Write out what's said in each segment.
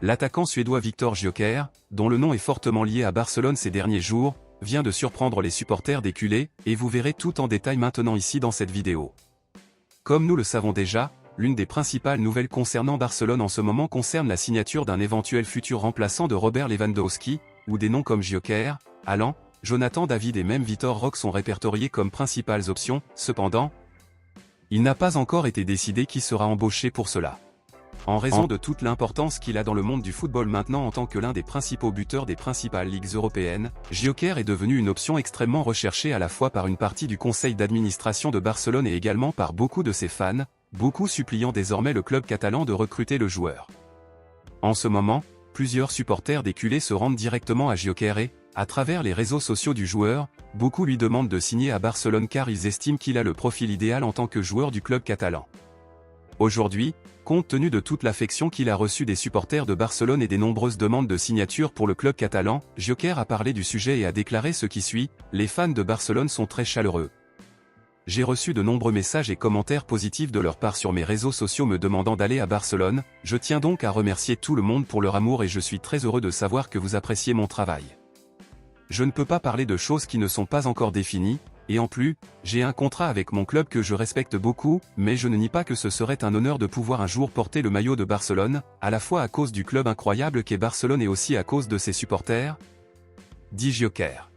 L'attaquant suédois Viktor Gyökeres, dont le nom est fortement lié à Barcelone ces derniers jours, vient de surprendre les supporters des culés, et vous verrez tout en détail maintenant ici dans cette vidéo. Comme nous le savons déjà, l'une des principales nouvelles concernant Barcelone en ce moment concerne la signature d'un éventuel futur remplaçant de Robert Lewandowski, où des noms comme Gyökeres, Haaland, Jonathan David et même Vitor Roque sont répertoriés comme principales options. Cependant, il n'a pas encore été décidé qui sera embauché pour cela. En raison de toute l'importance qu'il a dans le monde du football maintenant en tant que l'un des principaux buteurs des principales ligues européennes, Gyökeres est devenu une option extrêmement recherchée à la fois par une partie du conseil d'administration de Barcelone et également par beaucoup de ses fans, beaucoup suppliant désormais le club catalan de recruter le joueur. En ce moment, plusieurs supporters des culés se rendent directement à Gyökeres, à travers les réseaux sociaux du joueur, beaucoup lui demandent de signer à Barcelone car ils estiment qu'il a le profil idéal en tant que joueur du club catalan. Aujourd'hui, compte tenu de toute l'affection qu'il a reçue des supporters de Barcelone et des nombreuses demandes de signature pour le club catalan, Gyökeres a parlé du sujet et a déclaré ce qui suit: « Les fans de Barcelone sont très chaleureux. J'ai reçu de nombreux messages et commentaires positifs de leur part sur mes réseaux sociaux me demandant d'aller à Barcelone, je tiens donc à remercier tout le monde pour leur amour et je suis très heureux de savoir que vous appréciez mon travail. Je ne peux pas parler de choses qui ne sont pas encore définies, et en plus, j'ai un contrat avec mon club que je respecte beaucoup, mais je ne nie pas que ce serait un honneur de pouvoir un jour porter le maillot de Barcelone, à la fois à cause du club incroyable qu'est Barcelone et aussi à cause de ses supporters », dit Gyökeres.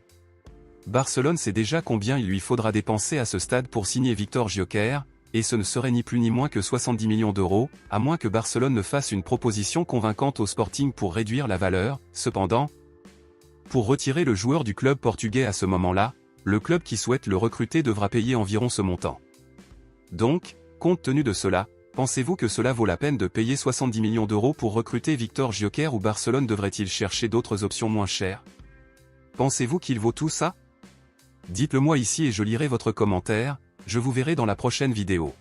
Barcelone sait déjà combien il lui faudra dépenser à ce stade pour signer Viktor Gyökeres, et ce ne serait ni plus ni moins que 70 millions d'euros, à moins que Barcelone ne fasse une proposition convaincante au Sporting pour réduire la valeur. Cependant, pour retirer le joueur du club portugais à ce moment-là, le club qui souhaite le recruter devra payer environ ce montant. Donc, compte tenu de cela, pensez-vous que cela vaut la peine de payer 70 millions d'euros pour recruter Viktor Gyökeres ou Barcelone devrait-il chercher d'autres options moins chères? Pensez-vous qu'il vaut tout ça? Dites-le moi ici et je lirai votre commentaire, je vous verrai dans la prochaine vidéo.